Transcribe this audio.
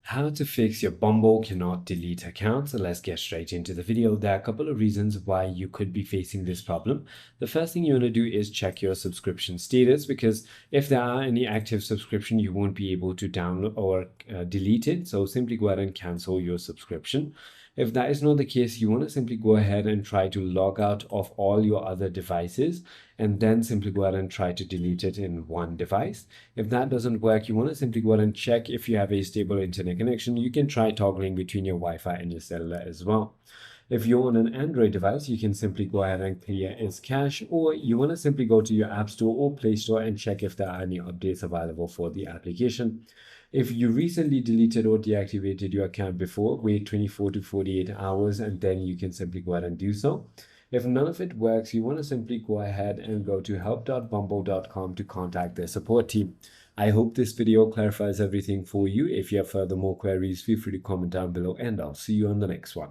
How to fix your Bumble cannot delete account. So let's get straight into the video. There are a couple of reasons why you could be facing this problem. The first thing you want to do is check your subscription status, because if there are any active subscription, you won't be able to download or delete it. So simply go ahead and cancel your subscription. If that is not the case, you want to simply go ahead and try to log out of all your other devices and then simply go ahead and try to delete it in one device. If that doesn't work, you want to simply go ahead and check if you have a stable internet connection. You can try toggling between your Wi-Fi and your cellular as well. If you're on an Android device, you can simply go ahead and clear its cache, or you want to simply go to your App Store or Play Store and check if there are any updates available for the application. If you recently deleted or deactivated your account before, wait 24 to 48 hours and then you can simply go ahead and do so. If none of it works, you want to simply go ahead and go to help.bumble.com to contact their support team. I hope this video clarifies everything for you. If you have further more queries, feel free to comment down below and I'll see you on the next one.